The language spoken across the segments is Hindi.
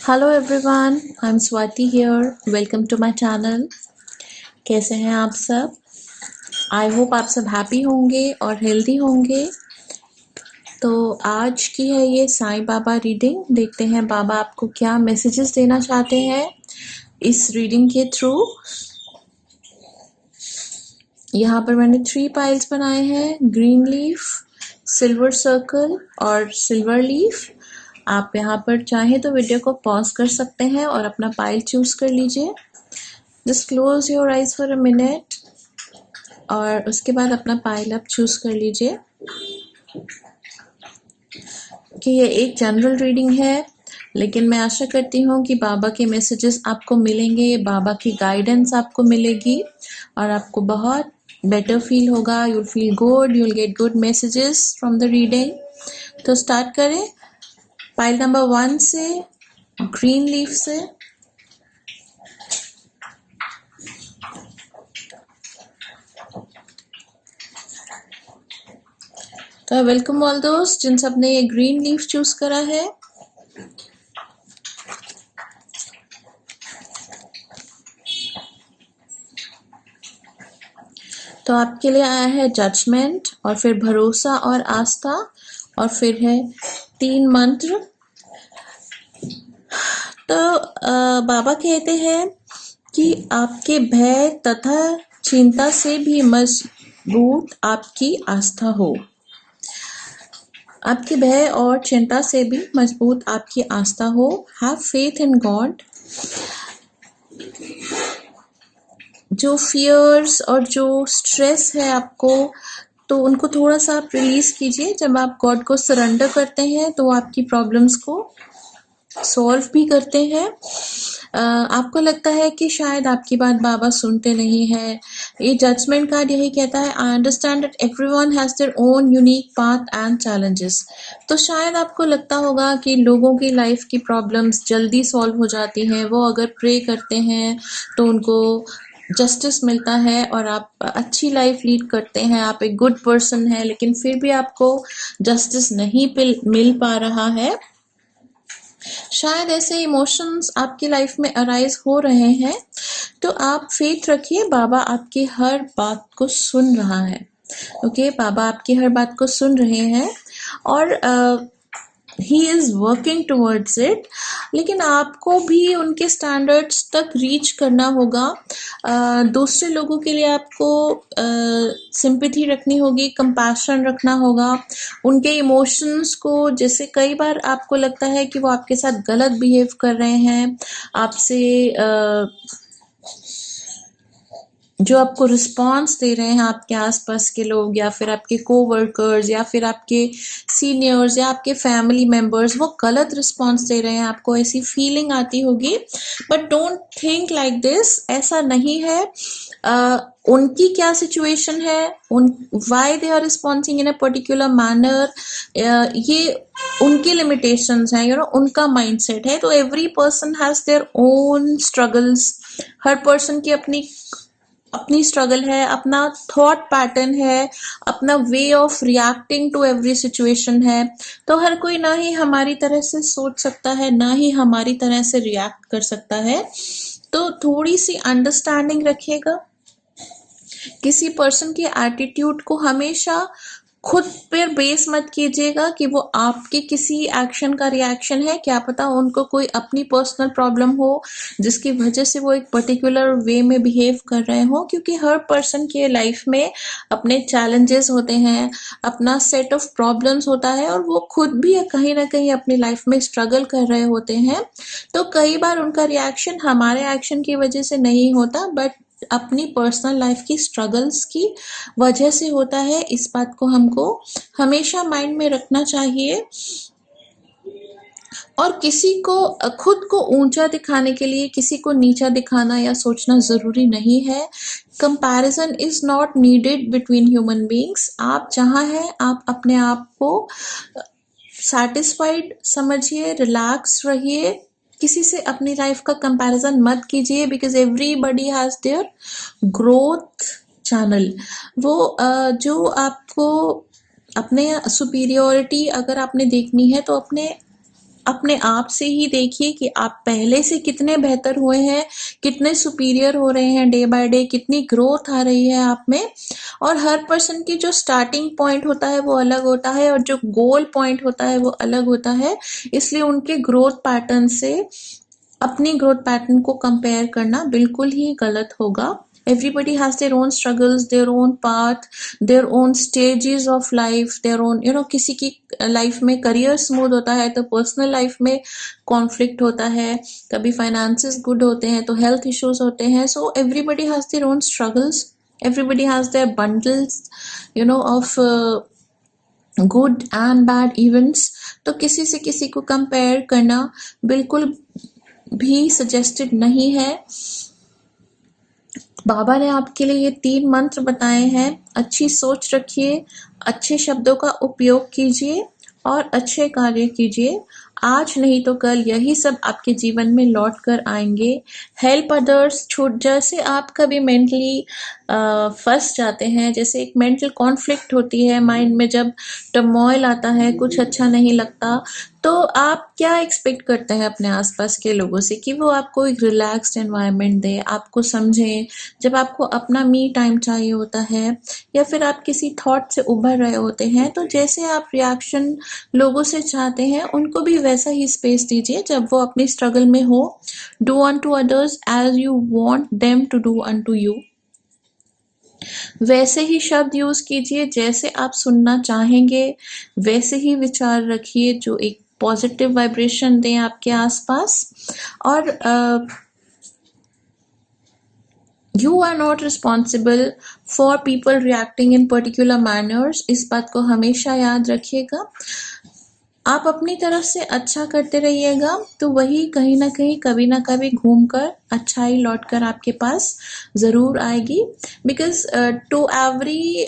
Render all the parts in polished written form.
Hello everyone, I am Swati here. Welcome to my channel. कैसे हैं आप सब? आई होप आप सब हैप्पी होंगे और हेल्दी होंगे। तो आज की है ये साईं बाबा रीडिंग। देखते हैं बाबा आपको क्या मैसेजेस देना चाहते हैं इस रीडिंग के थ्रू। यहाँ पर मैंने 3 पाइल्स बनाए हैं, ग्रीन लीफ, सिल्वर सर्कल और सिल्वर लीफ। आप यहाँ पर चाहें तो वीडियो को पॉज कर सकते हैं और अपना पाइल चूज कर लीजिए। Just close your eyes for a minute और उसके बाद अपना पाइल आप चूज कर लीजिए कि ये एक जनरल रीडिंग है, लेकिन मैं आशा करती हूँ कि बाबा के मैसेजेस आपको मिलेंगे, बाबा की गाइडेंस आपको मिलेगी और आपको बहुत बेटर फील होगा। You'll feel good, you'll get good messages from the reading. तो स्टार्ट करें पाइल नंबर 1 से, ग्रीन लीफ से। तो वेलकम ऑल दोस्त जिन सब ने ये ग्रीन लीफ चूज करा है। तो आपके लिए आया है जजमेंट और फिर भरोसा और आस्था और फिर है 3 मंत्र। तो बाबा कहते हैं कि आपके भय तथा चिंता से भी मजबूत आपकी आस्था हो। आपके भय और चिंता से भी मजबूत आपकी आस्था हो। Have faith in God. जो फियर्स और जो स्ट्रेस है आपको, तो उनको थोड़ा सा आप रिलीज कीजिए। जब आप गॉड को सरेंडर करते हैं तो आपकी प्रॉब्लम्स को सॉल्व भी करते हैं। आपको लगता है कि शायद आपकी बात बाबा सुनते नहीं है। ये जजमेंट कार्ड यही कहता है, I understand that everyone has their own unique path and challenges. तो शायद आपको लगता होगा कि लोगों की लाइफ की प्रॉब्लम्स जल्दी सॉल्व हो जाती हैं, वो अगर प्रे करते हैं तो उनको जस्टिस मिलता है और आप अच्छी लाइफ लीड करते हैं, आप एक गुड पर्सन हैं, लेकिन फिर भी आपको जस्टिस नहीं मिल पा रहा है। शायद ऐसे इमोशंस आपकी लाइफ में अराइज हो रहे हैं। तो आप फेथ रखिए, बाबा आपकी हर बात को सुन रहा है। ओके, बाबा आपकी हर बात को सुन रहे हैं और he is working towards it. लेकिन आपको भी उनके स्टैंडर्ड्स तक रीच करना होगा। दूसरे लोगों के लिए आपको सिंपैथी रखनी होगी, कंपैशन रखना होगा। उनके इमोशंस को, जैसे कई बार आपको लगता है कि वो आपके साथ गलत बिहेव कर रहे हैं, आपसे जो आपको रिस्पॉन्स दे रहे हैं आपके आसपास के लोग या फिर आपके कोवर्कर्स या फिर आपके सीनियर्स या आपके फैमिली मेंबर्स, वो गलत रिस्पॉन्स दे रहे हैं, आपको ऐसी फीलिंग आती होगी। But don't think like this, ऐसा नहीं है। उनकी क्या सिचुएशन है, why they are responding in a particular manner, ये उनकी लिमिटेशंस हैं, उनका माइंडसेट है। तो every person has their own struggles. हर पर्सन की अपनी स्ट्रगल है, अपना थॉट पैटर्न है, अपना way of reacting to every situation है। तो हर कोई ना ही हमारी तरह से सोच सकता है, ना ही हमारी तरह से रिएक्ट कर सकता है। तो थोड़ी सी अंडरस्टैंडिंग रखिएगा। किसी पर्सन के एटीट्यूड को हमेशा खुद पर बेस मत कीजिएगा कि वो आपके किसी एक्शन का रिएक्शन है। क्या पता उनको कोई अपनी पर्सनल प्रॉब्लम हो जिसकी वजह से वो एक पर्टिकुलर वे में बिहेव कर रहे हो, क्योंकि हर पर्सन के लाइफ में अपने चैलेंजेस होते हैं, अपना सेट ऑफ प्रॉब्लम्स होता है और वो खुद भी कहीं ना कहीं अपनी लाइफ में स्ट्रगल कर रहे होते हैं। तो कई बार उनका रिएक्शन हमारे एक्शन की वजह से नहीं होता, बट अपनी पर्सनल लाइफ की स्ट्रगल्स की वजह से होता है। इस बात को हमको हमेशा माइंड में रखना चाहिए। और किसी को खुद को ऊंचा दिखाने के लिए किसी को नीचा दिखाना या सोचना जरूरी नहीं है। Comparison is not needed between human beings. आप जहां हैं, आप अपने आप को सैटिस्फाइड समझिए, रिलैक्स रहिए, किसी से अपनी लाइफ का कंपैरिजन मत कीजिए, because everybody has their growth channel. वो जो आपको अपने सुपीरियोरिटी अगर आपने देखनी है तो अपने अपने आप से ही देखिए कि आप पहले से कितने बेहतर हुए हैं, कितने सुपीरियर हो रहे हैं डे बाय डे, कितनी ग्रोथ आ रही है आप में। और हर पर्सन की जो स्टार्टिंग पॉइंट होता है वो अलग होता है और जो गोल पॉइंट होता है वो अलग होता है। इसलिए उनके ग्रोथ पैटर्न से अपनी ग्रोथ पैटर्न को कंपेयर करना बिल्कुल ही गलत होगा। Everybody has their own struggles, their own path, their own stages of life, their own किसी की लाइफ में करियर स्मूथ होता है तो पर्सनल लाइफ में कॉन्फ्लिक्ट होता है, कभी फाइनेंसेस गुड होते हैं तो हेल्थ इश्यूज होते हैं। So everybody has their own struggles, everybody has their bundles of good and bad events. तो किसी से किसी को कंपेयर करना बिल्कुल भी सजेस्टेड नहीं है। बाबा ने आपके लिए ये 3 मंत्र बताए हैं। अच्छी सोच रखिए, अच्छे शब्दों का उपयोग कीजिए और अच्छे कार्य कीजिए। आज नहीं तो कल यही सब आपके जीवन में लौट कर आएंगे। हेल्प अदर्स, जैसे आप कभी मेंटली फंस जाते हैं, जैसे एक मेंटल कॉन्फ्लिक्ट होती है माइंड में, जब टर्मोइल आता है, कुछ अच्छा नहीं लगता, तो आप क्या एक्सपेक्ट करते हैं अपने आसपास के लोगों से कि वो आपको एक रिलैक्स्ड एनवायरनमेंट दे, आपको समझें। जब आपको अपना मी टाइम चाहिए होता है या फिर आप किसी थॉट से उभर रहे होते हैं, तो जैसे आप रिएक्शन लोगों से चाहते हैं उनको भी वैसा ही स्पेस दीजिए जब वो अपनी स्ट्रगल में हो। Do unto others as you want them to do unto you. वैसे ही शब्द यूज कीजिए जैसे आप सुनना चाहेंगे, वैसे ही विचार रखिए जो एक पॉजिटिव वाइब्रेशन दें आपके आसपास। और you are not responsible for people reacting in particular manners. इस बात को हमेशा याद रखिएगा। आप अपनी तरफ से अच्छा करते रहिएगा तो वही कहीं ना कहीं कभी ना कभी घूमकर अच्छाई लौट कर आपके पास ज़रूर आएगी। बिकॉज टू एवरी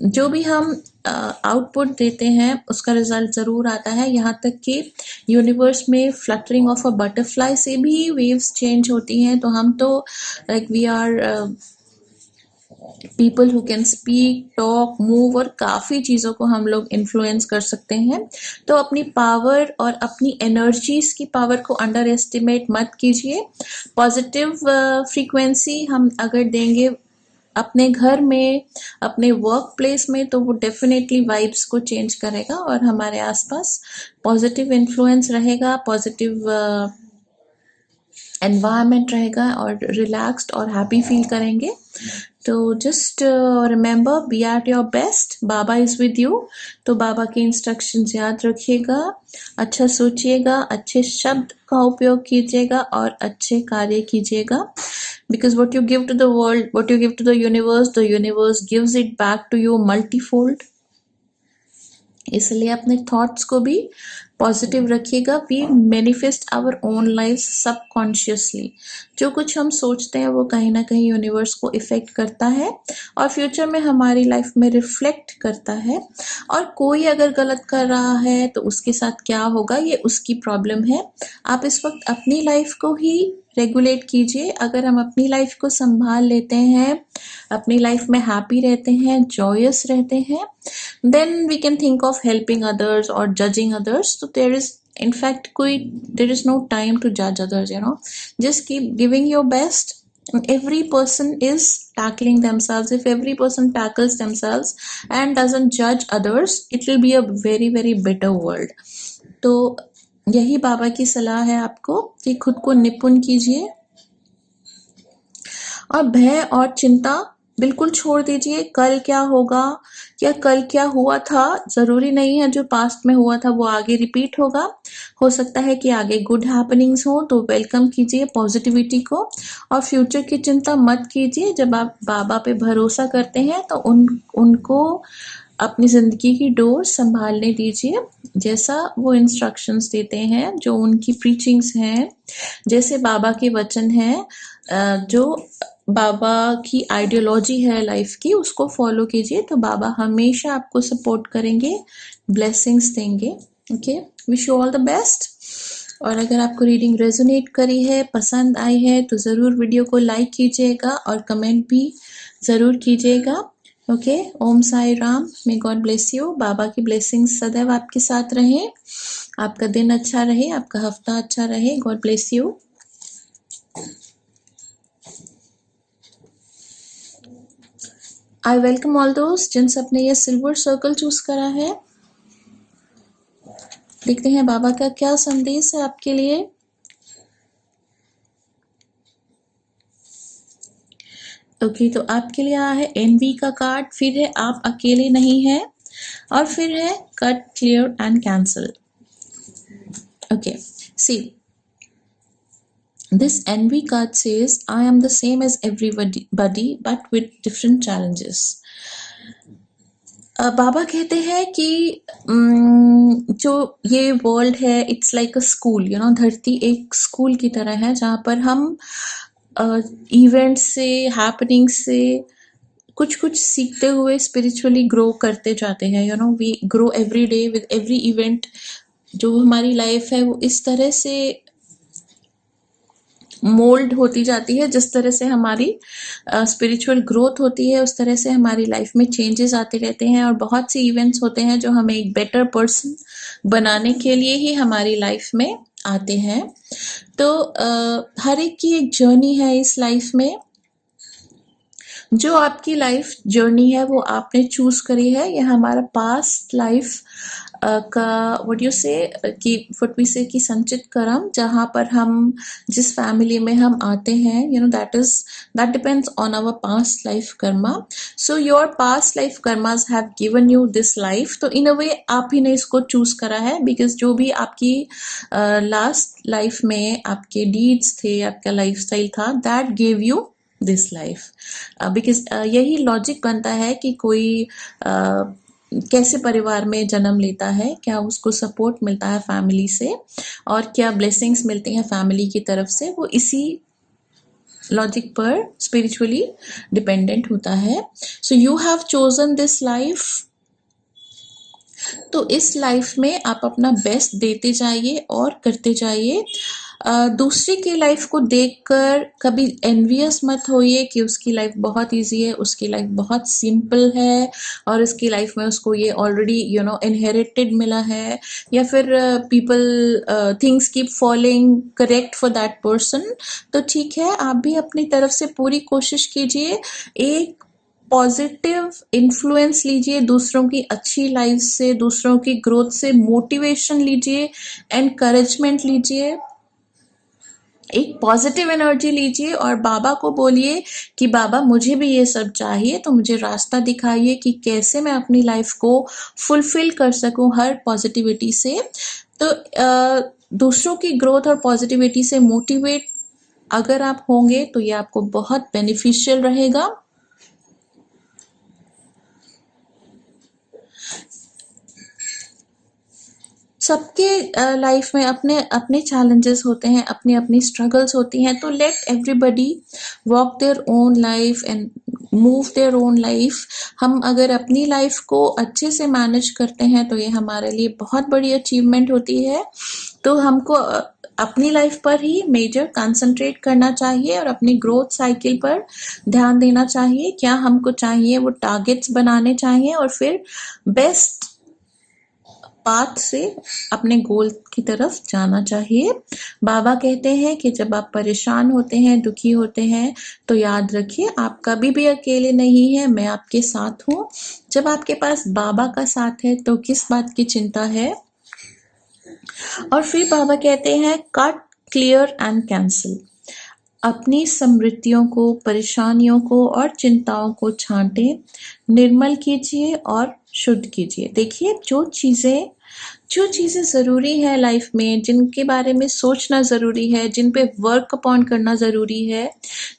जो भी हम आउटपुट देते हैं उसका रिजल्ट ज़रूर आता है। यहाँ तक कि यूनिवर्स में फ्लटरिंग ऑफ अ बटरफ्लाई से भी वेव्स चेंज होती हैं। तो हम तो like we are people who can speak, talk, move और काफ़ी चीज़ों को हम लोग इन्फ्लुएंस कर सकते हैं। तो अपनी पावर और अपनी एनर्जीज की पावर को अंडर एस्टिमेट मत कीजिए। पॉजिटिव फ्रीक्वेंसी हम अगर देंगे अपने घर में, अपने वर्क प्लेस में, तो वो डेफिनेटली वाइब्स को चेंज करेगा और हमारे आसपास पॉजिटिव इन्फ्लुएंस रहेगा, पॉजिटिव एनवायरनमेंट रहेगा और रिलैक्स्ड और हैप्पी फील करेंगे। तो just remember, be at your best, Baba is with you. तो बाबा के इंस्ट्रक्शंस याद रखिएगा, अच्छा सोचिएगा, अच्छे शब्द का उपयोग कीजिएगा और अच्छे कार्य कीजिएगा। Because what you give to the world, what you give to the universe gives it back to you multifold। इसलिए अपने थॉट्स को भी पॉजिटिव रखिएगा। We manifest our own life subconsciously. जो कुछ हम सोचते हैं वो कहीं ना कहीं यूनिवर्स को इफेक्ट करता है और फ्यूचर में हमारी लाइफ में रिफ्लेक्ट करता है। और कोई अगर गलत कर रहा है तो उसके साथ क्या होगा ये उसकी प्रॉब्लम है। आप इस वक्त अपनी लाइफ को ही रेगुलेट कीजिए। अगर हम अपनी लाइफ को संभाल लेते हैं, अपनी लाइफ में हैप्पी रहते हैं, जॉयस रहते हैं, then we can think of helping others और जजिंग अदर्स। तो there is in fact there is no time to judge others, just keep giving your best. Every person is tackling themselves. If every person tackles themselves and doesn't judge others, it will be a very very better world. तो यही बाबा की सलाह है आपको कि खुद को निपुण कीजिए और भय और चिंता बिल्कुल छोड़ दीजिए। कल क्या होगा या कल क्या हुआ था ज़रूरी नहीं है जो पास्ट में हुआ था वो आगे रिपीट होगा। हो सकता है कि आगे गुड हैपनिंग्स हो, तो वेलकम कीजिए पॉजिटिविटी को और फ्यूचर की चिंता मत कीजिए। जब आप बाबा पे भरोसा करते हैं तो उनको अपनी ज़िंदगी की डोर संभालने दीजिए, जैसा वो इंस्ट्रक्शंस देते हैं, जो उनकी प्रीचिंग्स हैं, जैसे बाबा के वचन हैं, जो बाबा की आइडियोलॉजी है लाइफ की, उसको फॉलो कीजिए। तो बाबा हमेशा आपको सपोर्ट करेंगे, ब्लेसिंग्स देंगे। Okay, wish you all the best. और अगर आपको रीडिंग रेजोनेट करी है, पसंद आई है, तो ज़रूर वीडियो को लाइक कीजिएगा और कमेंट भी ज़रूर कीजिएगा। Okay, Om Sai Ram, may God bless you. Baba की ब्लेसिंग्स सदैव आपके साथ रहे, आपका दिन अच्छा रहे, आपका हफ्ता अच्छा रहे। God bless you. I welcome all दोस्त जिन सबने ये सिल्वर सर्कल चूज करा है। देखते हैं बाबा का क्या संदेश है आपके लिए। ओके, तो आपके लिए आया है एनवी का कार्ड, फिर है आप अकेले नहीं हैं, और फिर है cut, clear and cancel. Okay, see this envy card says I am the same as everybody but with different challenges. बाबा कहते हैं कि जो ये वर्ल्ड है it's like a school, you know, धरती एक स्कूल की तरह है जहाँ पर हम इवेंट्स से, हैपनिंग से कुछ कुछ सीखते हुए स्पिरिचुअली ग्रो करते जाते हैं। You know, we grow every day with every event. जो हमारी लाइफ है वो इस तरह से मोल्ड होती जाती है, जिस तरह से हमारी स्पिरिचुअल ग्रोथ होती है उस तरह से हमारी लाइफ में चेंजेस आते रहते हैं, और बहुत से इवेंट्स होते हैं जो हमें एक बेटर पर्सन बनाने के लिए ही हमारी लाइफ में आते हैं। तो हर एक की एक जर्नी है इस लाइफ में। जो आपकी लाइफ जर्नी है वो आपने चूज करी है। यह हमारा पास्ट लाइफ का व्हाट यू से कि व्हाट वी से कि संचित कर्म, जहाँ पर हम जिस फैमिली में हम आते हैं, you know, that depends on our past life karma. So your past life karmas have given you this life. तो इन अ वे आप ही ने इसको चूज करा है, बिकॉज जो भी आपकी लास्ट लाइफ में आपके डीड्स थे, आपका लाइफस्टाइल था, that gave you this life. Because यही लॉजिक बनता है कि कोई कैसे परिवार में जन्म लेता है, क्या उसको सपोर्ट मिलता है फैमिली से, और क्या ब्लेसिंग्स मिलती हैं फैमिली की तरफ से, वो इसी लॉजिक पर स्पिरिचुअली डिपेंडेंट होता है। So you have chosen this life. तो इस लाइफ में आप अपना बेस्ट देते जाइए और करते जाइए। दूसरे की लाइफ को देखकर कभी एनवियस मत होइए कि उसकी लाइफ बहुत इजी है, उसकी लाइफ बहुत सिंपल है, और उसकी लाइफ में उसको ये ऑलरेडी यू नो इनहेरिटेड मिला है, या फिर people things keep following correct for that person. तो ठीक है, आप भी अपनी तरफ से पूरी कोशिश कीजिए, एक पॉजिटिव इन्फ्लुएंस लीजिए दूसरों की अच्छी लाइफ से, दूसरों की ग्रोथ से मोटिवेशन लीजिए, एनकरेजमेंट लीजिए, एक पॉजिटिव एनर्जी लीजिए, और बाबा को बोलिए कि बाबा मुझे भी ये सब चाहिए, तो मुझे रास्ता दिखाइए कि कैसे मैं अपनी लाइफ को फुलफिल कर सकूं हर पॉजिटिविटी से। तो दूसरों की ग्रोथ और पॉजिटिविटी से मोटिवेट अगर आप होंगे तो ये आपको बहुत बेनिफिशियल रहेगा। सबके लाइफ में अपने अपने चैलेंजेस होते हैं, अपनी अपनी स्ट्रगल्स होती हैं। तो let everybody walk their own life and move their own life. हम अगर अपनी लाइफ को अच्छे से मैनेज करते हैं तो ये हमारे लिए बहुत बड़ी अचीवमेंट होती है। तो हमको अपनी लाइफ पर ही मेजर कंसंट्रेट करना चाहिए और अपनी ग्रोथ साइकिल पर ध्यान देना चाहिए। क्या हमको चाहिए, वो टारगेट्स बनाने चाहिए, और फिर बेस्ट पाथ से अपने गोल की तरफ जाना चाहिए। बाबा कहते हैं कि जब आप परेशान होते हैं, दुखी होते हैं, तो याद रखिए आप कभी भी अकेले नहीं हैं, मैं आपके साथ हूँ। जब आपके पास बाबा का साथ है तो किस बात की चिंता है। और फिर बाबा कहते हैं कट, क्लियर एंड कैंसिल। अपनी समृद्धियों को, परेशानियों को और चिंताओं को छांटें, निर्मल कीजिए और शुद्ध कीजिए। देखिए, जो चीज़ें ज़रूरी है लाइफ में, जिनके बारे में सोचना ज़रूरी है, जिन पे वर्क अपॉन करना ज़रूरी है,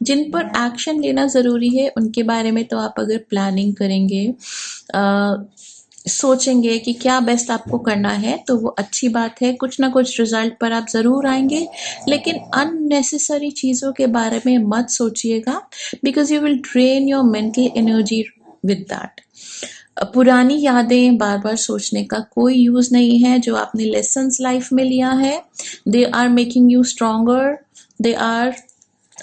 जिन पर एक्शन लेना ज़रूरी है, उनके बारे में तो आप अगर प्लानिंग करेंगे, सोचेंगे कि क्या बेस्ट आपको करना है, तो वो अच्छी बात है। कुछ ना कुछ रिजल्ट पर आप ज़रूर आएंगे, लेकिन अननेसेसरी चीज़ों के बारे में मत सोचिएगा, because you will drain your mental energy with that. पुरानी यादें बार बार सोचने का कोई यूज़ नहीं है। जो आपने लेसन्स लाइफ में लिया है, they are making you stronger, they are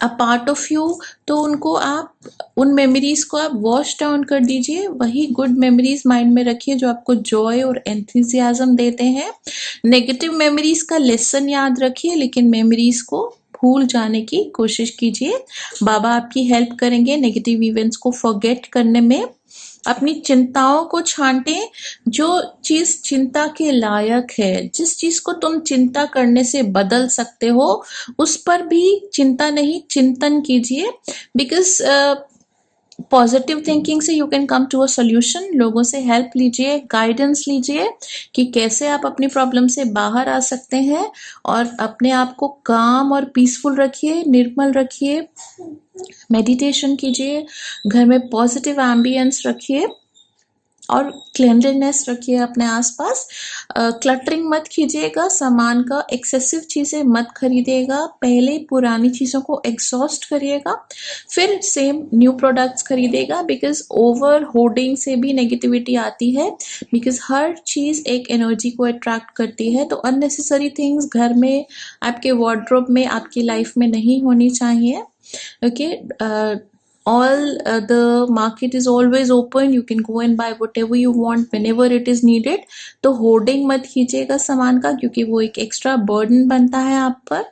a part of you, तो उनको आप उन मेमोरीज को आप वॉश डाउन कर दीजिए, वही गुड मेमोरीज माइंड में रखिए जो आपको जॉय और एंथुसियाज्म देते हैं। नेगेटिव मेमोरीज का लेसन याद रखिए, लेकिन मेमोरीज को भूल जाने की कोशिश कीजिए। बाबा आपकी हेल्प करेंगे नेगेटिव इवेंट्स को फॉरगेट करने में। अपनी चिंताओं को छांटें, जो चीज चिंता के लायक है, जिस चीज को तुम चिंता करने से बदल सकते हो, उस पर भी चिंता नहीं चिंतन कीजिए। बिकॉज पॉजिटिव थिंकिंग से you can come to a solution. लोगों से हेल्प लीजिए, गाइडेंस लीजिए कि कैसे आप अपनी प्रॉब्लम से बाहर आ सकते हैं, और अपने आप को काम और पीसफुल रखिए, निर्मल रखिए, मेडिटेशन कीजिए, घर में पॉजिटिव एम्बियंस रखिए और क्लेanलीनेस रखिए अपने आसपास। क्लटरिंग मत कीजिएगा, सामान का एक्सेसिव चीज़ें मत खरीदिएगा। पहले पुरानी चीज़ों को एग्जॉस्ट करिएगा, फिर सेम न्यू प्रोडक्ट्स खरीदेगा। बिकॉज ओवर होर्डिंग से भी नेगेटिविटी आती है, बिकॉज हर चीज़ एक एनर्जी को अट्रैक्ट करती है। तो अननेसेसरी थिंग्स घर में, आपके वार्डरोब में, आपकी लाइफ में नहीं होनी चाहिए। Okay, all the market is always open, you can go and buy whatever you want whenever it is needed। तो होर्डिंग मत कीजिएगा सामान का, क्योंकि वो एक एक्स्ट्रा बर्डन बनता है आप पर।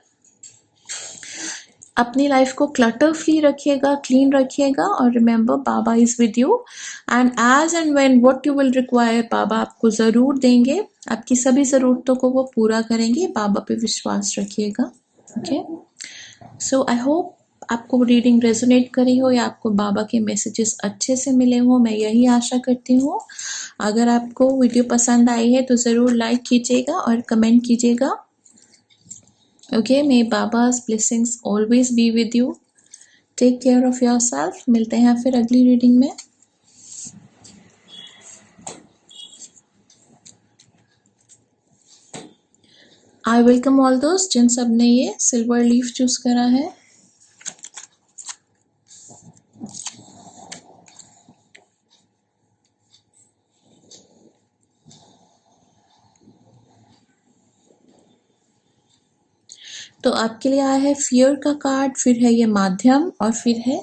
अपनी लाइफ को क्लटर फ्री रखिएगा, क्लीन रखिएगा, और remember Baba is with you, and as and when what you will require, Baba आपको ज़रूर देंगे। आपकी सभी ज़रूरतों को वो पूरा करेंगे। बाबा पे विश्वास रखिएगा। ओके, सो आई होप आपको रीडिंग रेजोनेट करी हो, या आपको बाबा के मैसेजेस अच्छे से मिले हो, मैं यही आशा करती हूँ। अगर आपको वीडियो पसंद आई है तो ज़रूर लाइक कीजिएगा और कमेंट कीजिएगा। Okay, may Baba's blessings always be with you. Take care of yourself. मिलते हैं फिर अगली रीडिंग में। आई वेलकम ऑल दोस्त जिन सब ने ये सिल्वर लीफ चूज करा है। तो आपके लिए आया है फियर का कार्ड, फिर है ये माध्यम, और फिर है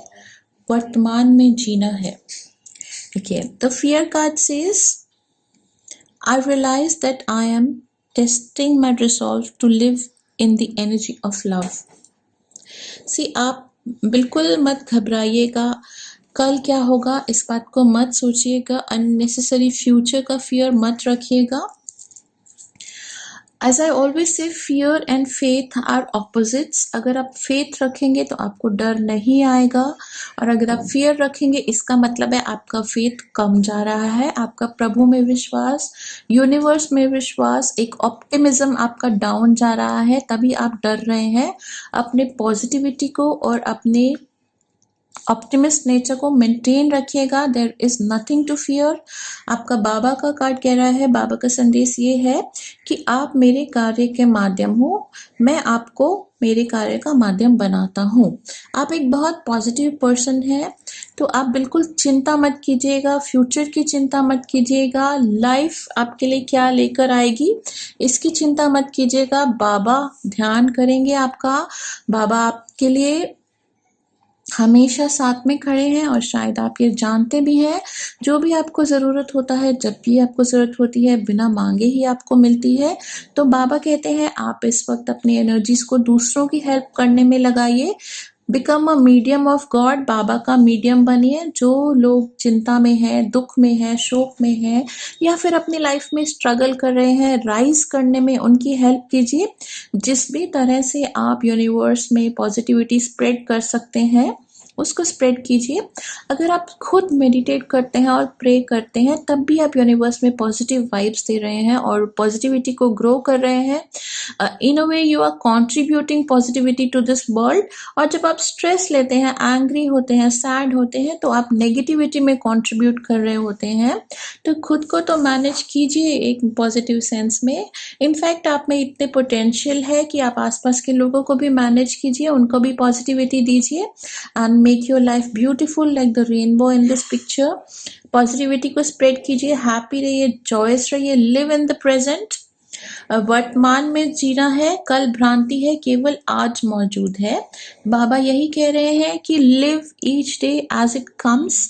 वर्तमान में जीना है। Okay, the fear card says, I realise that I am testing my resolve to live in the energy of love. See, आप बिल्कुल मत घबराइएगा, कल क्या होगा इस बात को मत सोचिएगा, अननेसेसरी फ्यूचर का फियर मत रखिएगा। As I always say, fear and faith are opposites। अगर आप faith रखेंगे तो आपको डर नहीं आएगा, और अगर आप fear रखेंगे इसका मतलब है आपका faith कम जा रहा है, आपका प्रभु में विश्वास, यूनिवर्स में विश्वास, एक ऑप्टिमिज्म आपका डाउन जा रहा है, तभी आप डर रहे हैं। अपने पॉजिटिविटी को और अपने ऑप्टिमिस्ट नेचर को मेंटेन रखिएगा। There is nothing to fear. आपका बाबा का कार्ड कह रहा है, बाबा का संदेश ये है कि आप मेरे कार्य के माध्यम हो, मैं आपको मेरे कार्य का माध्यम बनाता हूँ। आप एक बहुत पॉजिटिव पर्सन है, तो आप बिल्कुल चिंता मत कीजिएगा, फ्यूचर की चिंता मत कीजिएगा, लाइफ आपके लिए क्या लेकर आएगी इसकी चिंता मत कीजिएगा। बाबा ध्यान करेंगे आपका, बाबा आपके लिए हमेशा साथ में खड़े हैं, और शायद आप ये जानते भी हैं, जो भी आपको ज़रूरत होता है, जब भी आपको ज़रूरत होती है, बिना मांगे ही आपको मिलती है। तो बाबा कहते हैं आप इस वक्त अपनी एनर्जीज को दूसरों की हेल्प करने में लगाइए। Become a medium of God, Baba का मीडियम बनिए। जो लोग चिंता में है, दुख में है, शोक में है, या फिर अपनी लाइफ में स्ट्रगल कर रहे हैं, राइज करने में उनकी हेल्प कीजिए। जिस भी तरह से आप यूनिवर्स में पॉजिटिविटी स्प्रेड कर सकते हैं उसको स्प्रेड कीजिए। अगर आप खुद मेडिटेट करते हैं और प्रे करते हैं, तब भी आप यूनिवर्स में पॉजिटिव वाइब्स दे रहे हैं और पॉजिटिविटी को ग्रो कर रहे हैं। In a way you are contributing positivity to this world. और जब आप स्ट्रेस लेते हैं, एंग्री होते हैं, सैड होते हैं, तो आप नेगेटिविटी में कंट्रीब्यूट कर रहे होते हैं। तो खुद को तो मैनेज कीजिए एक पॉजिटिव सेंस में। इनफैक्ट आप में इतने पोटेंशियल है कि आप आसपास के लोगों को भी मैनेज कीजिए, उनको भी पॉजिटिविटी दीजिए, and make your life beautiful like the rainbow in this picture. Positivity को स्प्रेड कीजिए, हैप्पी रहिए, जॉयस रहिए, लिव इन द प्रेजेंट। वर्तमान में जीना है, कल भ्रांति है, केवल आज मौजूद है। बाबा यही कह रहे हैं कि live each day as it comes.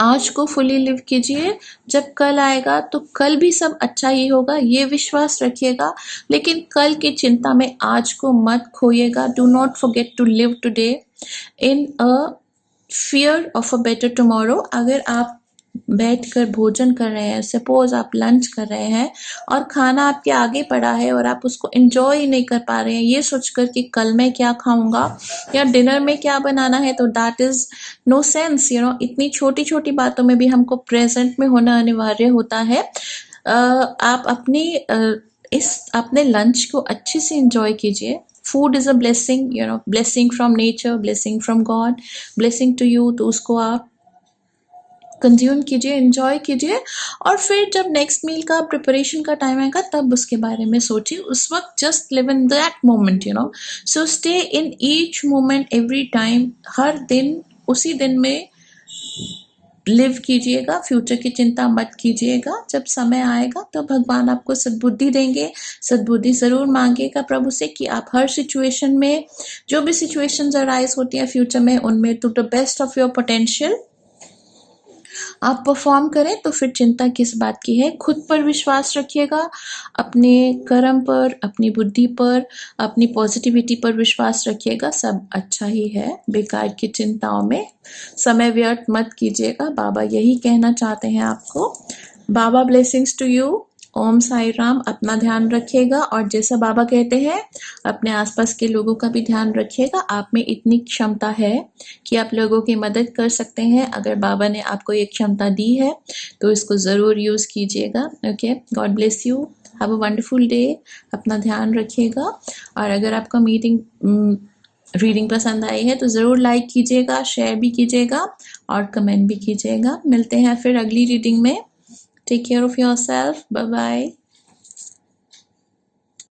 आज को फुली लिव कीजिए, जब कल आएगा तो कल भी सब अच्छा ही होगा, ये विश्वास रखिएगा। लेकिन कल की चिंता में आज को मत खोइएगा। Do not forget to live today in a fear of a better tomorrow. अगर आप बैठकर भोजन कर रहे हैं, सपोज आप लंच कर रहे हैं और खाना आपके आगे पड़ा है और आप उसको एंजॉय ही नहीं कर पा रहे हैं, ये सोचकर कि कल मैं क्या खाऊंगा या डिनर में क्या बनाना है, तो दैट इज नो सेंस। इतनी छोटी छोटी बातों में भी हमको प्रेजेंट में होना अनिवार्य होता है। आप अपने लंच को अच्छे से एंजॉय कीजिए। Food is a blessing, blessing from nature, blessing from God, blessing to you. तो उसको आप कंज्यूम कीजिए, एंजॉय कीजिए, और फिर जब नेक्स्ट मील का प्रिपरेशन का टाइम आएगा तब उसके बारे में सोचिए। उस वक्त just live in that moment, so stay in each moment every time. हर दिन उसी दिन में लिव कीजिएगा, फ्यूचर की चिंता मत कीजिएगा। जब समय आएगा तो भगवान आपको सद्बुद्धि देंगे। सद्बुद्धि ज़रूर मांगिएगा प्रभु से कि आप हर सिचुएशन में, जो भी सिचुएशंस अराइज होती है फ्यूचर में, उनमें to the best of your potential आप परफॉर्म करें। तो फिर चिंता किस बात की है। खुद पर विश्वास रखिएगा, अपने कर्म पर, अपनी बुद्धि पर, अपनी पॉजिटिविटी पर विश्वास रखिएगा। सब अच्छा ही है। बेकार की चिंताओं में समय व्यर्थ मत कीजिएगा। बाबा यही कहना चाहते हैं आपको। बाबा ब्लेसिंग्स टू यू। ओम साई राम। अपना ध्यान रखिएगा, और जैसा बाबा कहते हैं अपने आसपास के लोगों का भी ध्यान रखिएगा। आप में इतनी क्षमता है कि आप लोगों की मदद कर सकते हैं। अगर बाबा ने आपको ये क्षमता दी है तो इसको ज़रूर यूज़ कीजिएगा। Okay, God bless you, have a wonderful day. अपना ध्यान रखिएगा, और अगर आपको रीडिंग पसंद आई है तो ज़रूर लाइक कीजिएगा, शेयर भी कीजिएगा और कमेंट भी कीजिएगा। मिलते हैं फिर अगली रीडिंग में। Take care of yourself. Bye bye.